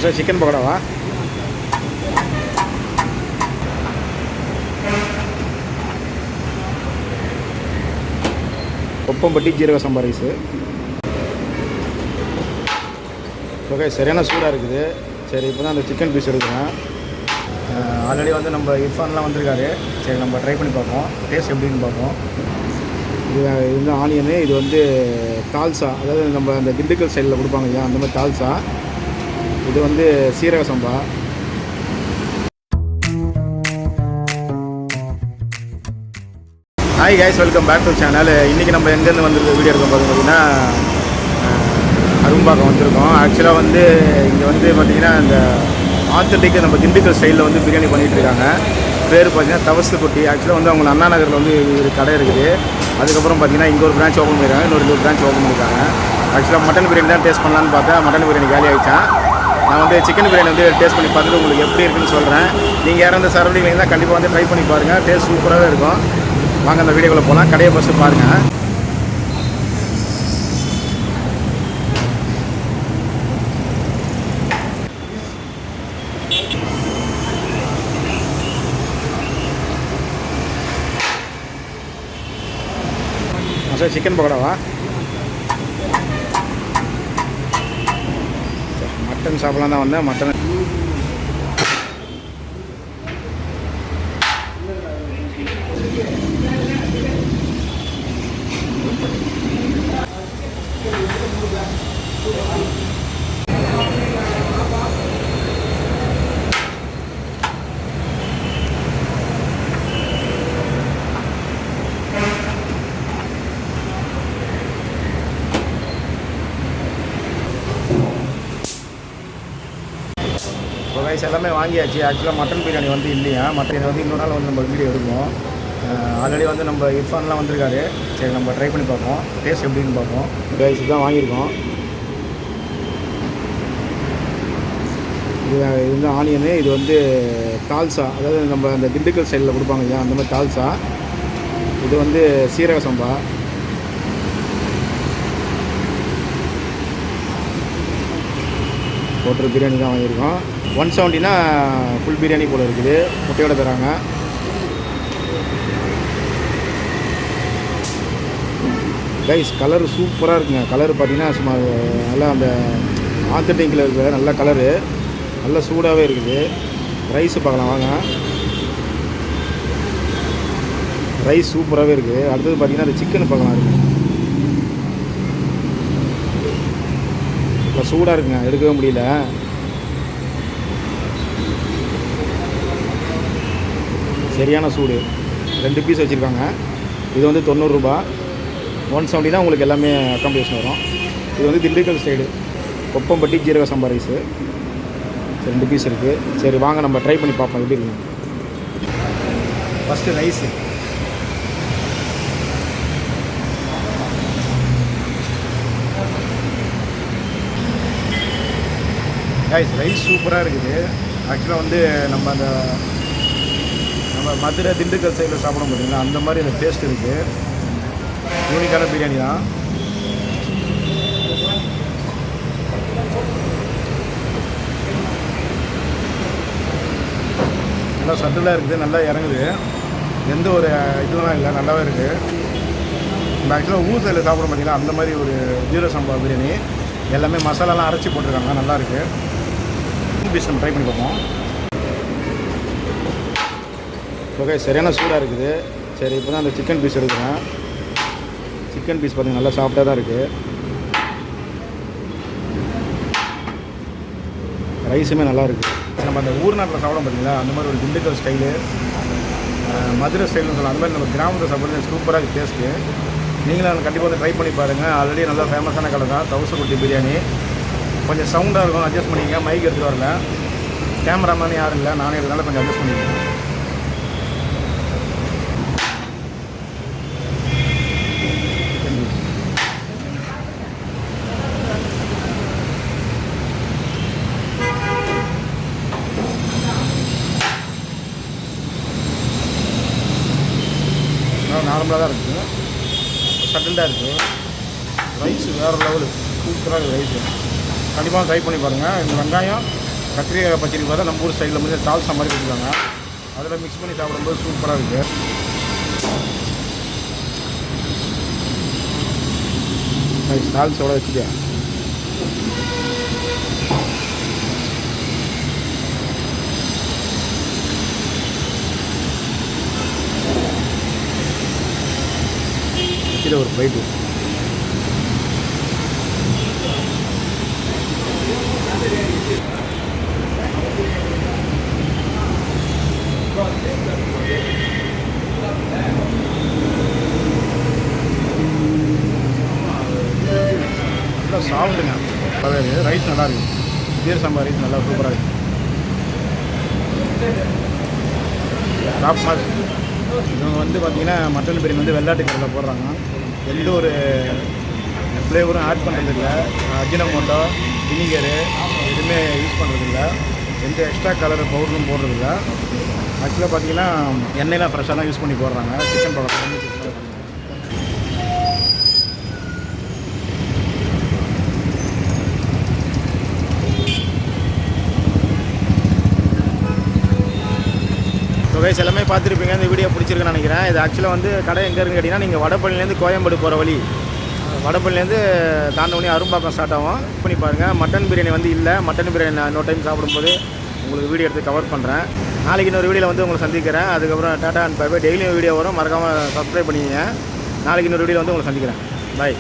Sir chicken பக்கோடாவா? Koppampatti ஜீரக சம்பா rice. Okay, சரியான சூடாக இருக்குது. சரி, இப்போ தான் அந்த சிக்கன் பீஸ் எடுக்கிறேன். ஆல்ரெடி வந்து நம்ம இர்ஃபான்லாம் வந்திருக்காரு. சரி, நம்ம ட்ரை பண்ணி பார்ப்போம், டேஸ்ட் எப்படின்னு பார்ப்போம். இது வந்து ஆனியனு, இது வந்து தால்சா, அதாவது நம்ம அந்த திண்டுக்கல் சைடில் கொடுப்பாங்க இல்லையா, அந்த மாதிரி தால்சா. இது வந்து சீரக சம்பா. Hi guys, welcome back to channel. இன்றைக்கி நம்ம எங்கேருந்து வந்து வீடியோ எடுக்க பார்த்தீங்கன்னா அரும்பாக்கம் வந்திருக்கோம். ஆக்சுவலாக வந்து இங்கே வந்து பார்த்திங்கன்னா இந்த ஆத்தன்டிக்கு நம்ம திண்டுக்கல் ஸ்டைலில் வந்து பிரியாணி பண்ணிகிட்ருக்காங்க. பேர் பார்த்திங்கன்னா தவசு கொட்டி. ஆக்சுவலாக வந்து அவங்க அண்ணா நகரில் வந்து ஒரு கடை இருக்குது. அதுக்கப்புறம் பார்த்திங்கன்னா இங்கே ஒரு பிரான்ச் ஓப்பன் பண்ணியிருக்காங்க, இன்னொரு பிரான்ச் ஓப்பன் பண்ணியிருக்காங்க. ஆக்சுவலாக மட்டன் பிரியாணி தான் டேஸ்ட் பண்ணலான்னு பார்த்தா மட்டன் பிரியாணி காலி ஆகிடுச்சேன். நான் வந்து சிக்கன் பிரியாணி வந்து டேஸ்ட் பண்ணி பார்த்துட்டு உங்களுக்கு எப்படி இருக்குன்னு சொல்கிறேன். நீங்கள் யாரும் இந்த சரௌண்டிங் இருந்தால் கண்டிப்பாக வந்து ட்ரை பண்ணி பாருங்கள், டேஸ்ட் சூப்பராகவே இருக்கும். வாங்க அந்த வீடியோக்குள்ளே போகலாம். கடையை ஃபஸ்ட்டு பாருங்கள். Sir chicken பக்கோடாவா? மட்டன் சாப்பிடலாம் தான் வந்தேன். மட்டன் ரைஸ் எல்லாமே வாங்கியாச்சு. ஆக்சுவலாக மட்டன் பிரியாணி வந்து இல்லையா, மட்டன் வந்து இன்னொரு நாள் வந்து நம்ம வீடியோ எடுப்போம். ஆல்ரெடி வந்து நம்ம இர்ஃபான்லாம் வந்திருக்காரு. சரி, நம்ம ட்ரை பண்ணி பார்ப்போம், டேஸ்ட் எப்படின்னு பார்ப்போம். ரைஸ் தான் வாங்கியிருக்கோம். இது வந்து ஆனியனு, இது வந்து தால்சா, அதாவது நம்ம அந்த திண்டுக்கல் சைடில் கொடுப்பாங்க இல்லையா, அந்த மாதிரி தால்சா. இது வந்து சீரக சம்பா. ஹோட்டல் பிரியாணி தான் வாங்கியிருக்கோம். 170னா ஃபுல் பிரியாணி போல் இருக்குது, முட்டையோட தராங்க. கைஸ், கலர் சூப்பராக இருக்குங்க. கலர் பார்த்தீங்கன்னா சும்மா நல்லா அந்த ஆத்தன்டிக்கில் இருக்கிற நல்ல கலரு, நல்ல சூடாகவே இருக்குது. ரைஸு பார்க்கலாம் வாங்க. ரைஸ் சூப்பராகவே இருக்குது. அடுத்தது பார்த்திங்கன்னா அந்த சிக்கன் பார்க்கலாம் இருக்குது. இப்போ சூடாக இருக்குங்க, எடுக்கவே முடியல. சரியான சூடு. 2 பீஸ் வச்சுருக்காங்க. இது வந்து 90 ரூபா. 170 தான் உங்களுக்கு எல்லாமே அக்காமடேஷன் வரும். இது வந்து திண்டுக்கல் ஸ்டைடு கொப்பம்பட்டி ஜீரக சம்பா ரைஸு. 2 பீஸ் இருக்குது. சரி, வாங்க நம்ம ட்ரை பண்ணி பார்ப்போம் எப்படி இருக்குங்க. First rice. ரைஸ் சூப்பராக இருக்குது. ஆக்சுவலாக வந்து நம்ம மதுரை திண்டுக்கல் சைடில் சாப்பிட முடியுங்களா, அந்த மாதிரி அந்த டேஸ்ட் இருக்குது. யூனிக்கான பிரியாணி தான். நல்லா சத்துலாக இருக்குது, நல்லா இறங்குது, எந்த ஒரு இதுலாம் இல்லை, நல்லாவே இருக்குது. நம்ம ஆக்சுவலாக ஊர் சைடில் சாப்பிட மாட்டீங்களா, அந்த மாதிரி ஒரு ஜீரக சம்பா பிரியாணி. எல்லாமே மசாலாலாம் அரைச்சி போட்டிருக்காங்க, நல்லாயிருக்கு. பீஸ் நம்ம ட்ரை பண்ணி பார்ப்போம். ஓகே, சரியான சூடாக இருக்குது. சரி, இப்போ தான் அந்த சிக்கன் பீஸ் எடுக்கிறேன். சிக்கன் பீஸ் பார்த்திங்கன்னா நல்லா சாஃப்டாக தான் இருக்குது. ரைஸுமே நல்லா இருக்குது. நம்ம அந்த ஊர் நாட்டில் சாப்பிட பார்த்தீங்களா, அந்த மாதிரி ஒரு திண்டுக்கல் ஸ்டைலு, மதுரை ஸ்டைல்னு சொல்லலாம், அந்த மாதிரி நம்ம கிராமத்தில் சாப்பிட்றது சூப்பராக இருக்குது டேஸ்ட்டு. நீங்களும் கண்டிப்பாக வந்து ட்ரை பண்ணி பாருங்கள். ஆல்ரெடி நல்லா ஃபேமஸான கடை தான் தவசு கொட்டி பிரியாணி. கொஞ்சம் சவுண்டாக இருக்கும், அட்ஜஸ்ட் பண்ணிக்கங்க. மைக் எடுத்துகிட்டு வரல, கேமராமேன் யாரும் இல்லை, நானே இருக்கிறதால கொஞ்சம் அட்ஜஸ்ட் பண்ணிக்கங்க. நார்மலாக தான் இருக்குது, சட்டில்டாக இருக்குது. ரைஸ் வேறு லெவலு, சூப்பராக இருக்குது ரைஸு. கண்டிப்பாக ட்ரை பண்ணி பாருங்கள். இந்த வெங்காயம் கத்திரிக்காய் பச்சடி பார்த்தா நம்ம ஊர் சைடில் வந்து தால்சா மாதிரி கொடுத்துருக்காங்க. அதில் மிக்ஸ் பண்ணி சாப்பிடும்போது சூப்பராக இருக்குது. தால்சோட வச்சுக்கேன். ஒரு பைட்டு நல்லா சாப்பிடுங்க. அதாவது ரைஸ் நல்லா இருக்குது. சீரக சம்பா ரைஸ் நல்லா சூப்பராக இருக்குது. டாப் மாஸ் இவங்க வந்து பார்த்திங்கன்னா மட்டன் பிரியாணி வந்து வெள்ளாட்டு கடையில் போடுறாங்க. எந்த ஒரு ஃப்ளேவரும் ஆட் பண்ணுறதில்ல. அஜினமோட்டோ வினிகரு எதுவுமே யூஸ் பண்ணுறதில்ல. எந்த எக்ஸ்ட்ரா கலர் பவுடரும் போடுறதில்ல. ஆக்சுவலாக பார்த்திங்கன்னா எண்ணெயெலாம் ஃப்ரெஷ்ஷாக தான் யூஸ் பண்ணி போடுறாங்க. சிக்கன் பவுடர் வந்து கைஸ் எல்லாமே பார்த்துருப்பீங்க. இந்த வீடியோ பிடிச்சிருக்குன்னு நினைக்கிறேன். இது ஆக்சுவலாக வந்து கடை எங்கே இருக்குன்னு கேட்டிங்கன்னா, நீங்கள் வடபழனிலேருந்து கோயம்பேடு போகிற வழி, வடபழனிலேருந்து தாண்டவனி அரும்பாக்கம் ஸ்டார்ட் ஆகும். பண்ணி பாருங்கள். மட்டன் பிரியாணி வந்து இல்லை. மட்டன் பிரியாணி நான் இன்னொரு டைம் சாப்பிடும்போது உங்களுக்கு வீடியோ எடுத்து கவர் பண்ணுறேன். நாளைக்கு இன்னொரு வீடியோவில் வந்து உங்களை சந்திக்கிறேன். அதுக்கப்புறம் டாடா அண்ட் பை பை. டெய்லியும் வீடியோ வரும், மறக்காமல் சப்ஸ்கிரைப் பண்ணிக்கங்க. நாளைக்கு இன்னொரு வீடியோவில் வந்து உங்களை சந்திக்கிறேன். பாய்.